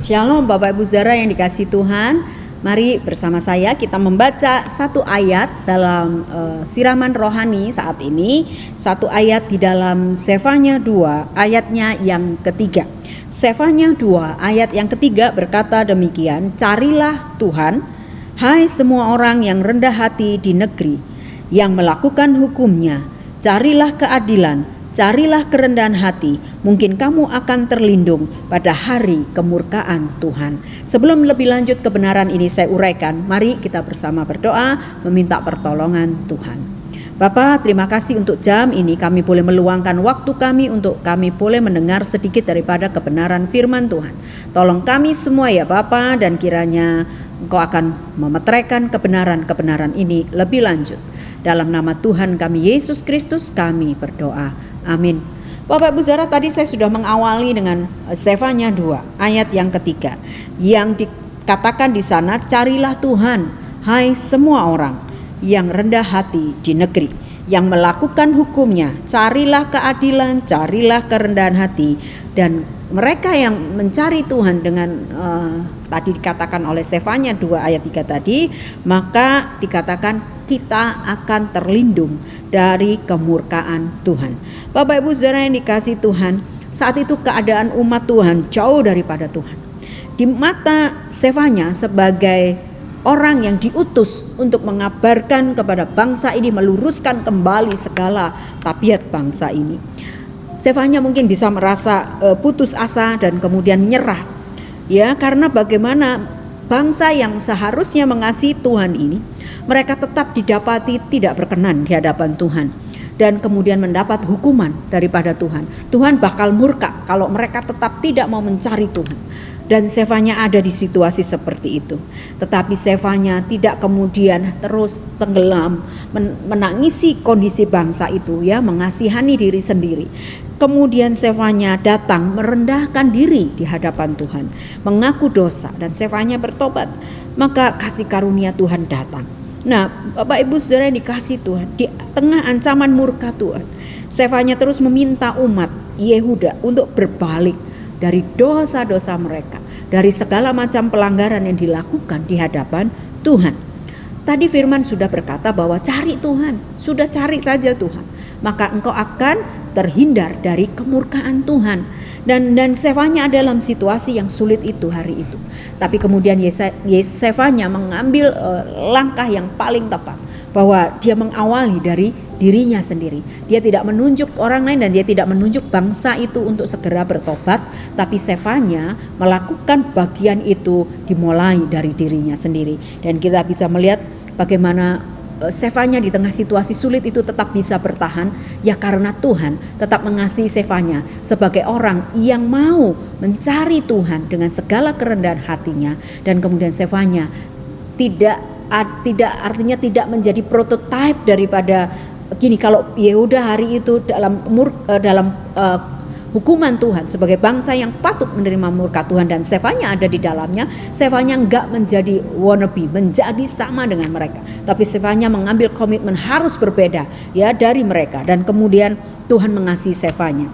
Shalom Bapak Ibu Saudara yang dikasihi Tuhan. Mari bersama saya kita membaca satu ayat dalam siraman rohani saat ini. Satu ayat di dalam Zefanya 2 ayatnya yang ketiga. Zefanya 2 ayat yang ketiga berkata demikian, "Carilah Tuhan, hai semua orang yang rendah hati di negeri, yang melakukan hukum-Nya. Carilah keadilan, carilah kerendahan hati, mungkin kamu akan terlindung pada hari kemurkaan Tuhan." Sebelum lebih lanjut kebenaran ini saya uraikan, mari kita bersama berdoa meminta pertolongan Tuhan. Bapa, terima kasih untuk jam ini kami boleh meluangkan waktu kami untuk kami boleh mendengar sedikit daripada kebenaran firman Tuhan. Tolong kami semua ya Bapa, dan kiranya Engkau akan memeteraikan kebenaran-kebenaran ini lebih lanjut. Dalam nama Tuhan kami Yesus Kristus kami berdoa. Amin. Bapak Ibu Saudara, tadi saya sudah mengawali dengan Zefanya 2 ayat yang ketiga, yang dikatakan di sana, "Carilah Tuhan, hai semua orang yang rendah hati di negeri, yang melakukan hukum-Nya. Carilah keadilan, carilah kerendahan hati." Dan mereka yang mencari Tuhan dengan tadi dikatakan oleh Zefanya 2 ayat 3 tadi, maka dikatakan kita akan terlindung dari kemurkaan Tuhan. Bapak Ibu Saudara yang dikasihi Tuhan, saat itu keadaan umat Tuhan jauh daripada Tuhan. Di mata Zefanya sebagai orang yang diutus untuk mengabarkan kepada bangsa ini, meluruskan kembali segala tabiat bangsa ini, Zefanya mungkin bisa merasa putus asa dan kemudian nyerah. Ya, karena bagaimana bangsa yang seharusnya mengasihi Tuhan ini, mereka tetap didapati tidak berkenan di hadapan Tuhan dan kemudian mendapat hukuman daripada Tuhan. Tuhan bakal murka kalau mereka tetap tidak mau mencari Tuhan. Dan Zefanya ada di situasi seperti itu. Tetapi Zefanya tidak kemudian terus tenggelam menangisi kondisi bangsa itu, ya, mengasihani diri sendiri. Kemudian Zefanya datang merendahkan diri di hadapan Tuhan, mengaku dosa, dan Zefanya bertobat. Maka kasih karunia Tuhan datang. Nah, Bapak Ibu Saudara yang dikasihi Tuhan, di tengah ancaman murka Tuhan, Zefanya terus meminta umat Yehuda untuk berbalik dari dosa-dosa mereka, dari segala macam pelanggaran yang dilakukan di hadapan Tuhan. Tadi firman sudah berkata bahwa cari Tuhan, sudah cari saja Tuhan, maka engkau akan terhindar dari kemurkaan Tuhan. Dan Zefanya dalam situasi yang sulit itu hari itu. Tapi kemudian Zefanya mengambil langkah yang paling tepat, bahwa dia mengawali dari dirinya sendiri. Dia tidak menunjuk orang lain dan dia tidak menunjuk bangsa itu untuk segera bertobat, tapi Zefanya melakukan bagian itu dimulai dari dirinya sendiri. Dan kita bisa melihat bagaimana Zefanya di tengah situasi sulit itu tetap bisa bertahan, ya karena Tuhan tetap mengasihi Zefanya sebagai orang yang mau mencari Tuhan dengan segala kerendahan hatinya. Dan kemudian Zefanya tidak artinya tidak menjadi prototipe daripada gini, kalau Yehuda hari itu dalam hukuman Tuhan sebagai bangsa yang patut menerima murka Tuhan, dan Zefanya ada di dalamnya. Zefanya enggak menjadi wannabe, menjadi sama dengan mereka, tapi Zefanya mengambil komitmen harus berbeda ya dari mereka, dan kemudian Tuhan mengasihi Zefanya.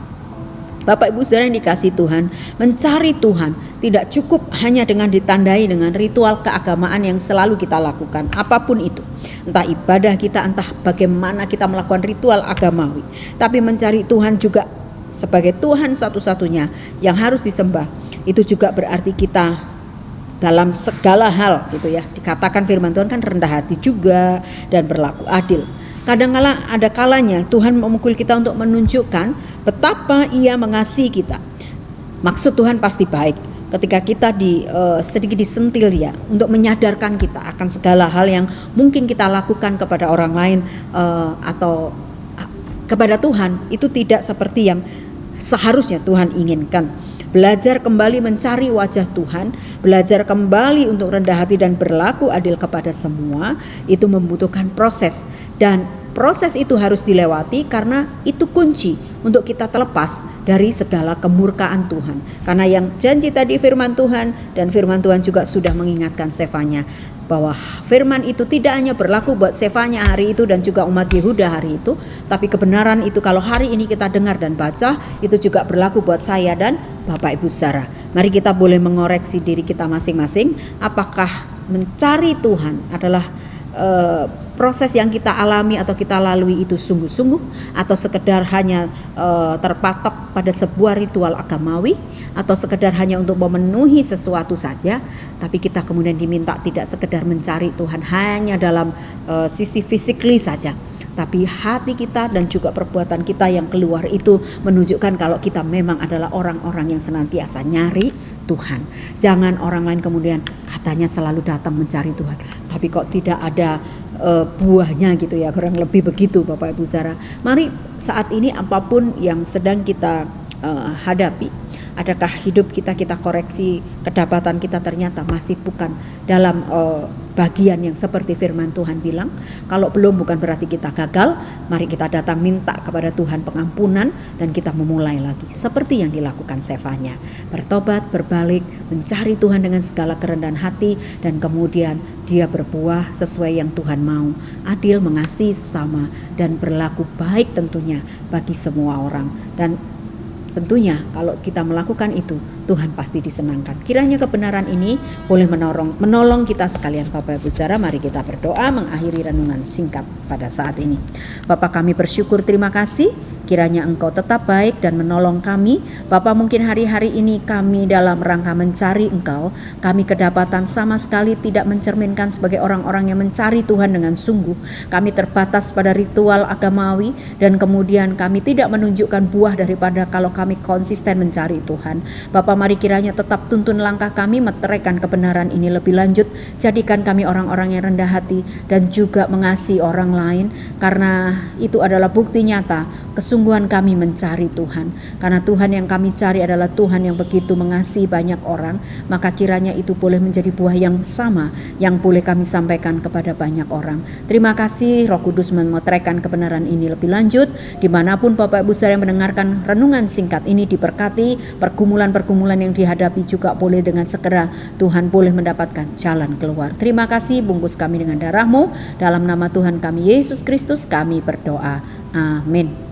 Bapak Ibu Saudara yang dikasihi Tuhan, mencari Tuhan tidak cukup hanya dengan ditandai dengan ritual keagamaan yang selalu kita lakukan, apapun itu, entah ibadah kita, entah bagaimana kita melakukan ritual agamawi, tapi mencari Tuhan juga sebagai Tuhan satu-satunya yang harus disembah. Itu juga berarti kita dalam segala hal gitu ya. Dikatakan firman Tuhan kan rendah hati juga dan berlaku adil. Kadang-kala ada kalanya Tuhan memukul kita untuk menunjukkan betapa Ia mengasihi kita. Maksud Tuhan pasti baik. Ketika kita sedikit disentil ya, untuk menyadarkan kita akan segala hal yang mungkin kita lakukan kepada orang lain atau kepada Tuhan, itu tidak seperti yang seharusnya Tuhan inginkan. Belajar kembali mencari wajah Tuhan, belajar kembali untuk rendah hati dan berlaku adil kepada semua, itu membutuhkan proses, dan proses itu harus dilewati karena itu kunci untuk kita terlepas dari segala kemurkaan Tuhan. Karena yang janji tadi firman Tuhan, dan firman Tuhan juga sudah mengingatkan Zefanya bahwa firman itu tidak hanya berlaku buat Zefanya hari itu dan juga umat Yehuda hari itu, tapi kebenaran itu kalau hari ini kita dengar dan baca, itu juga berlaku buat saya dan Bapak Ibu Saudara. Mari kita boleh mengoreksi diri kita masing-masing, apakah mencari Tuhan adalah proses yang kita alami atau kita lalui itu sungguh-sungguh, atau sekedar hanya terpatok pada sebuah ritual agamawi, atau sekedar hanya untuk memenuhi sesuatu saja, tapi kita kemudian diminta tidak sekedar mencari Tuhan hanya dalam sisi physically saja, tapi hati kita dan juga perbuatan kita yang keluar itu menunjukkan kalau kita memang adalah orang-orang yang senantiasa nyari Tuhan. Jangan orang lain kemudian katanya selalu datang mencari Tuhan, tapi kok tidak ada buahnya gitu ya, kurang lebih begitu Bapak Ibu Saudara. Mari saat ini apapun yang sedang kita hadapi, adakah hidup kita koreksi, kedapatan kita ternyata masih bukan dalam bagian yang seperti firman Tuhan bilang. Kalau belum, bukan berarti kita gagal. Mari kita datang minta kepada Tuhan pengampunan dan kita memulai lagi seperti yang dilakukan Sefanya, bertobat, berbalik, mencari Tuhan dengan segala kerendahan hati, dan kemudian dia berbuah sesuai yang Tuhan mau, adil, mengasihi sesama, dan berlaku baik tentunya bagi semua orang. Dan tentunya kalau kita melakukan itu, Tuhan pasti disenangkan. Kiranya kebenaran ini boleh menolong kita sekalian Bapak Ibu Saudara. Mari kita berdoa mengakhiri renungan singkat pada saat ini. Bapak, kami bersyukur, terima kasih. Kiranya Engkau tetap baik dan menolong kami. Bapak, mungkin hari-hari ini kami dalam rangka mencari Engkau, kami kedapatan sama sekali tidak mencerminkan sebagai orang-orang yang mencari Tuhan dengan sungguh. Kami terbatas pada ritual agamawi, dan kemudian kami tidak menunjukkan buah daripada kalau kami konsisten mencari Tuhan. Bapak, mari kiranya tetap tuntun langkah kami, meteraikan kebenaran ini lebih lanjut. Jadikan kami orang-orang yang rendah hati dan juga mengasihi orang lain, karena itu adalah bukti nyata kesungguhan kami mencari Tuhan. Karena Tuhan yang kami cari adalah Tuhan yang begitu mengasihi banyak orang, maka kiranya itu boleh menjadi buah yang sama yang boleh kami sampaikan kepada banyak orang. Terima kasih Roh Kudus memeteraikan kebenaran ini lebih lanjut. Dimanapun Bapak Ibu Saudara yang mendengarkan renungan singkat ini diberkati, pergumulan-pergumulan yang dihadapi juga boleh dengan segera Tuhan boleh mendapatkan jalan keluar. Terima kasih, bungkus kami dengan darah-Mu. Dalam nama Tuhan kami Yesus Kristus kami berdoa. Amin.